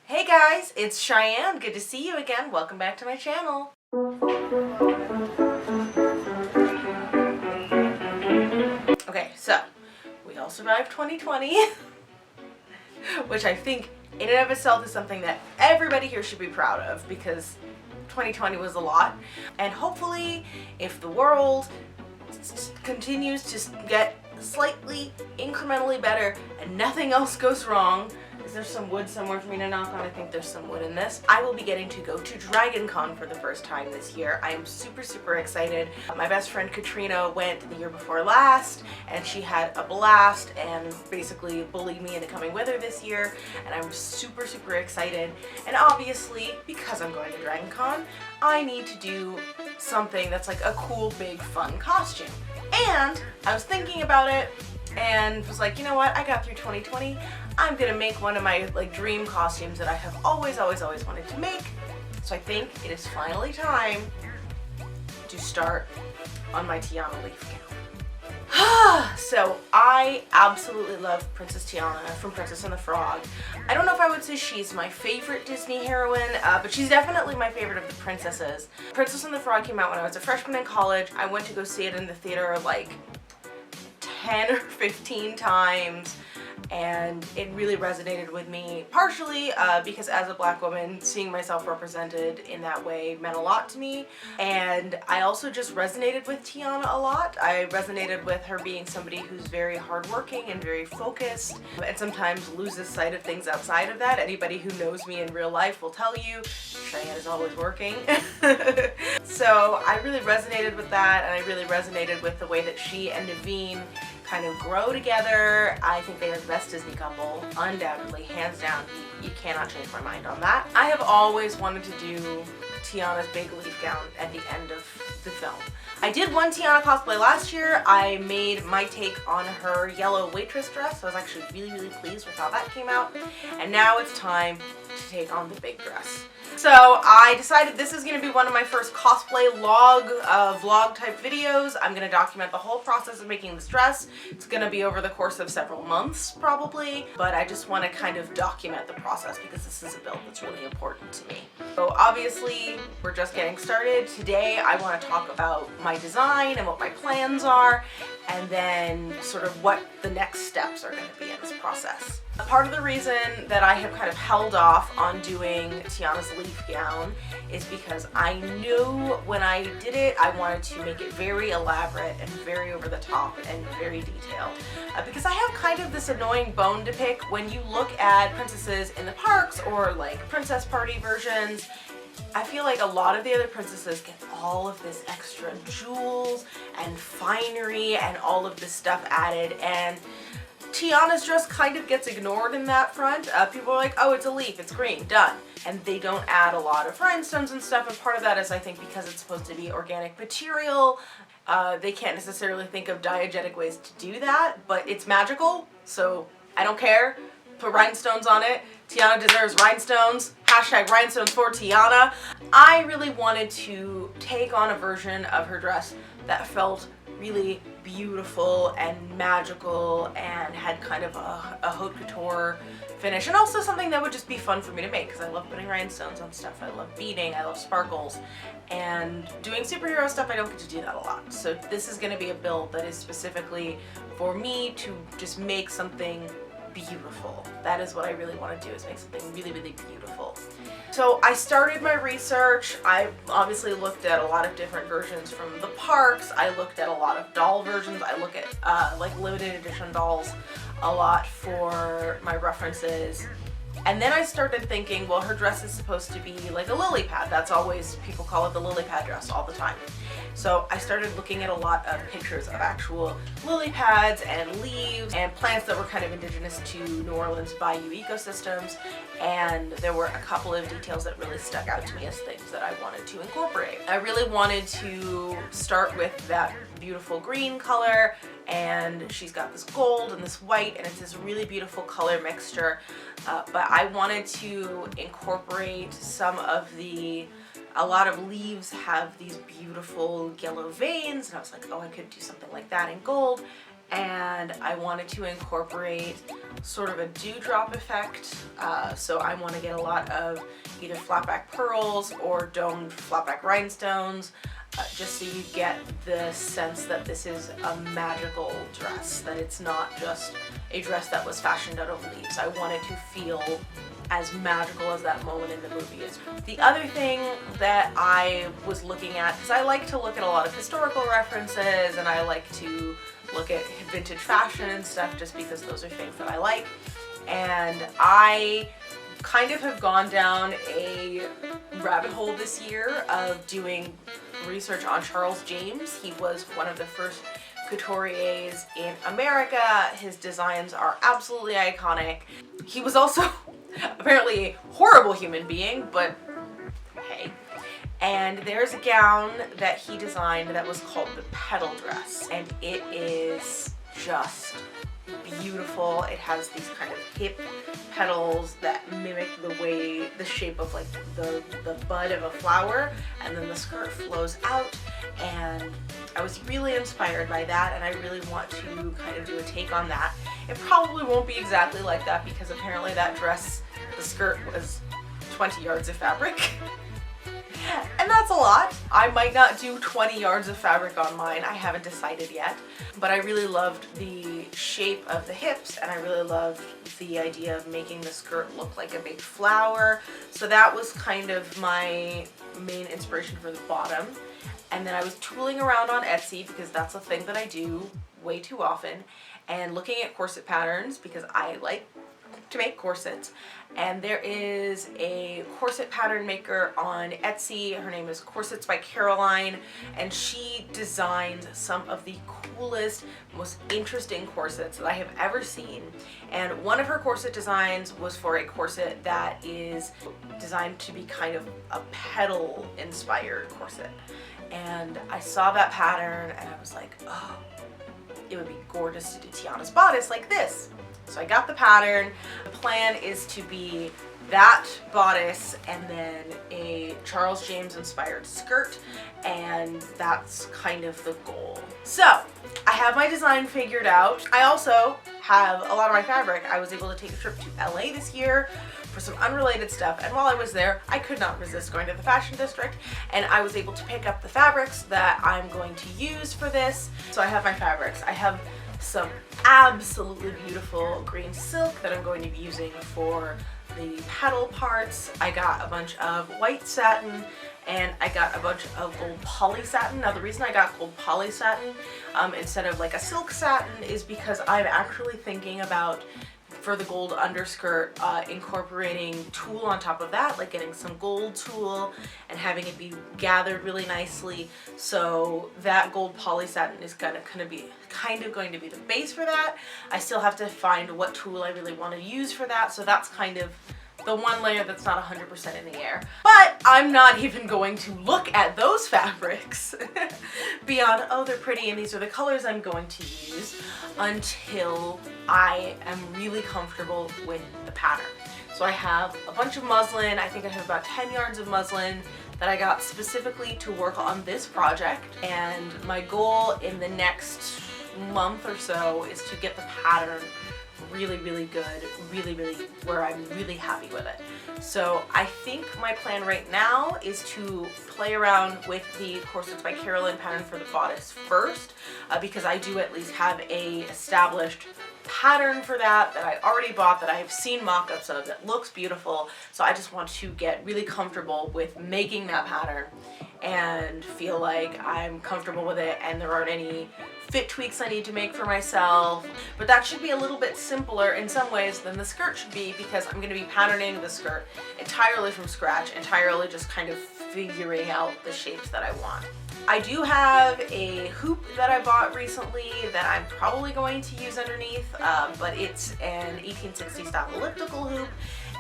Hey guys, it's Cheyenne. Good to see you again. Welcome back to my channel. Okay, so we all survived 2020, which I think in and of itself is something that everybody here should be proud of because 2020 was a lot. And hopefully, if the world continues to get slightly incrementally better and nothing else goes wrong, is there some wood somewhere for me to knock on? I think there's some wood in this. I will be getting to go to Dragon Con for the first time this year. I am super excited. My best friend Katrina went the year before last and she had a blast and basically bullied me into coming with her this year, and I'm super excited. And obviously, because I'm going to Dragon Con, I need to do something that's like a cool, big, fun costume. And I was thinking about it and was like, you know what, I got through 2020. I'm gonna make one of my dream costumes that I have always wanted to make. So I think it is finally time to start on my Tiana Leaf gown. So I absolutely love Princess Tiana from Princess and the Frog. I don't know if I would say she's my favorite Disney heroine, but she's definitely my favorite of the princesses. Princess and the Frog came out when I was a freshman in college. I went to go see it in the theater like 10 or 15 times. And it really resonated with me, partially because as a black woman, seeing myself represented in that way meant a lot to me. And I also just resonated with Tiana a lot. I resonated with her being somebody who's very hardworking and very focused and sometimes loses sight of things outside of that. Anybody who knows me in real life will tell you Cheyenne is always working. So I really resonated with that, and I really resonated with the way that she and Naveen kind of grow together. I think they are the best Disney couple, undoubtedly, hands down. You cannot change my mind on that. I have always wanted to do Tiana's big leaf gown at the end of the film. I did one Tiana cosplay last year. I made my take on her yellow waitress dress, so I was actually really pleased with how that came out. And now it's time to take on the big dress. So I decided this is going to be one of my first cosplay log, vlog type videos. I'm going to document the whole process of making this dress. It's going to be over the course of several months probably, but I just want to kind of document the process because this is a build that's really important to me. So obviously we're just getting started. Today I want to talk about my design and what my plans are, and then sort of what the next steps are going to be in this process. Part of the reason that I have kind of held off on doing Tiana's leaf gown is because I knew when I did it, I wanted to make it very elaborate and very over the top and very detailed. Because I have kind of this annoying bone to pick when you look at princesses in the parks or like princess party versions. I feel like a lot of the other princesses get all of this extra jewels and finery and all of this stuff added, and Tiana's dress kind of gets ignored in that front. People are like, oh, it's a leaf, it's green, done. And they don't add a lot of rhinestones and stuff, and part of that is I think because it's supposed to be organic material, they can't necessarily think of diegetic ways to do that, but it's magical, so I don't care. Put rhinestones on it. Tiana deserves rhinestones. Hashtag rhinestones for Tiana. I really wanted to take on a version of her dress that felt really beautiful and magical and had kind of a haute couture finish, and also something that would just be fun for me to make because I love putting rhinestones on stuff. I love beading, I love sparkles, and doing superhero stuff I don't get to do that a lot. So this is going to be a build that is specifically for me to just make something beautiful. That is what I really want to do, is make something really beautiful. So I started my research. I obviously looked at a lot of different versions from the parks. I looked at a lot of doll versions. I look at like limited edition dolls a lot for my references. And then I started thinking, well, her dress is supposed to be like a lily pad. That's always, people call it the lily pad dress all the time. So I started looking at a lot of pictures of actual lily pads and leaves and plants that were kind of indigenous to New Orleans bayou ecosystems, and there were a couple of details that really stuck out to me as things that I wanted to incorporate. I really wanted to start with that beautiful green color, and she's got this gold and this white, and it's this really beautiful color mixture, but I wanted to incorporate some of a lot of leaves have these beautiful yellow veins, and I was like, oh, I could do something like that in gold. and I wanted to incorporate sort of a dewdrop effect. So I want to get a lot of either flatback pearls or domed flatback rhinestones, just so you get the sense that this is a magical dress, that it's not just a dress that was fashioned out of leaves. I want it to feel as magical as that moment in the movie is. The other thing that I was looking at, because I like to look at a lot of historical references and I like to look at vintage fashion and stuff just because those are things that I like, and I kind of have gone down a rabbit hole this year of doing research on Charles James. He was one of the first couturiers in America. His designs are absolutely iconic. He was also apparently a horrible human being, but hey. And there's a gown that he designed that was called the petal dress, and it is just beautiful. It has these kind of hip petals that mimic the shape of like the bud of a flower, and then the skirt flows out, and I was really inspired by that, and I really want to kind of do a take on that. It probably won't be exactly like that because apparently that dress, the skirt was 20 yards of fabric. And that's a lot. I might not do 20 yards of fabric on mine. I haven't decided yet. But I really loved the shape of the hips, and I really loved the idea of making the skirt look like a big flower. So that was kind of my main inspiration for the bottom. And then I was tooling around on Etsy because that's a thing that I do way too often, and looking at corset patterns because I like to make corsets. And there is a corset pattern maker on Etsy. Her name is Corsets by Caroline, and she designs some of the coolest, most interesting corsets that I have ever seen. And one of her corset designs was for a corset that is designed to be kind of a petal inspired corset. And I saw that pattern and I was like, oh, it would be gorgeous to do Tiana's bodice like this. So I got the pattern. The plan is to be that bodice and then a Charles James inspired skirt, and that's kind of the goal. So I have my design figured out. I also have a lot of my fabric. I was able to take a trip to LA this year for some unrelated stuff, and while I was there I could not resist going to the fashion district, and I was able to pick up the fabrics that I'm going to use for this. So I have my fabrics. I have some absolutely beautiful green silk that I'm going to be using for the petal parts. I got a bunch of white satin, and I got a bunch of gold poly satin. Now the reason I got gold poly satin instead of like a silk satin is because I'm actually thinking about, for the gold underskirt, incorporating tulle on top of that, like getting some gold tulle and having it be gathered really nicely. So that gold poly satin is kind of going to be the base for that. I still have to find what tulle I really want to use for that, so that's kind of the one layer that's not 100% in the air. But I'm not even going to look at those fabrics beyond, oh, they're pretty and these are the colors I'm going to use, until I am really comfortable with the pattern. So I have a bunch of muslin. I think I have about 10 yards of muslin that I got specifically to work on this project, and my goal in the next month or so is to get the pattern really, really good, really, where I'm really happy with it. So I think my plan right now is to play around with the Corsets by Caroline pattern for the bodice first, because I do at least have a established pattern for that I already bought, that I have seen mock-ups of, that looks beautiful. So I just want to get really comfortable with making that pattern and feel like I'm comfortable with it and there aren't any fit tweaks I need to make for myself. But that should be a little bit simpler in some ways than the skirt should be, because I'm going to be patterning the skirt entirely from scratch, entirely just kind of figuring out the shapes that I want. I do have a hoop that I bought recently that I'm probably going to use underneath, but it's an 1860 style elliptical hoop,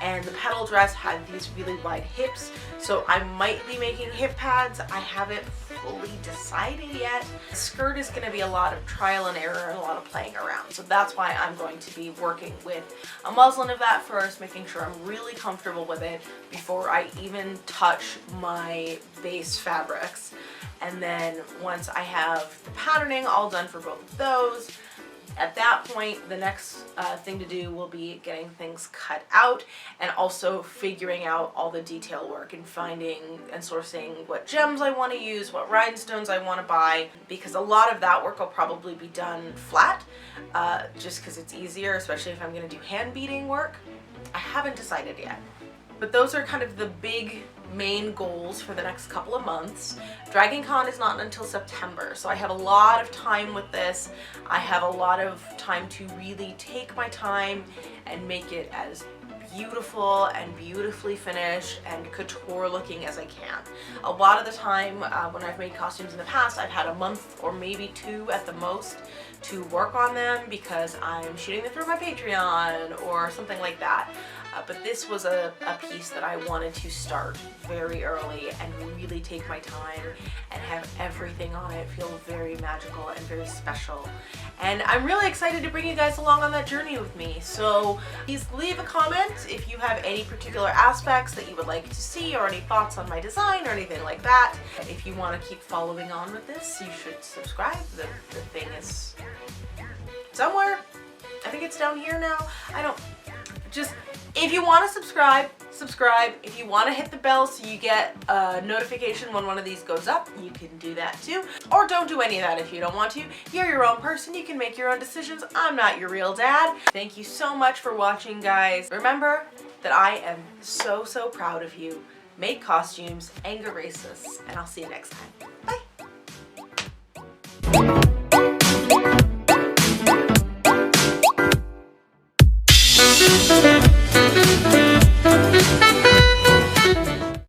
and the petal dress had these really wide hips, so I might be making hip pads. I haven't fully decided yet. The skirt is going to be a lot of trial and error and a lot of playing around, so that's why I'm going to be working with a muslin of that first, making sure I'm really comfortable with it before I even touch my base fabrics. And then once I have the patterning all done for both of those, At that point, the next thing to do will be getting things cut out and also figuring out all the detail work and finding and sourcing what gems I want to use, what rhinestones I want to buy, because a lot of that work will probably be done flat, just because it's easier, especially if I'm going to do hand beading work. I haven't decided yet. But those are kind of the big main goals for the next couple of months. Dragon Con is not until September, so I have a lot of time with this. I have a lot of time to really take my time and make it as beautiful and beautifully finished and couture looking as I can. A lot of the time when I've made costumes in the past, I've had a month or maybe 2 at the most to work on them because I'm shooting them through my Patreon or something like that. But this was a piece that I wanted to start very early and really take my time and have everything on it feel very magical and very special. And I'm really excited to bring you guys along on that journey with me. So please leave a comment if you have any particular aspects that you would like to see or any thoughts on my design or anything like that. If you want to keep following on with this, you should subscribe. The thing is somewhere. I think it's down here now. If you want to subscribe. If you want to hit the bell so you get a notification when one of these goes up, you can do that too. Or don't do any of that if you don't want to. You're your own person. You can make your own decisions. I'm not your real dad. Thank you so much for watching, guys. Remember that I am so, so proud of you. Make costumes, anger racists, and I'll see you next time. Bye.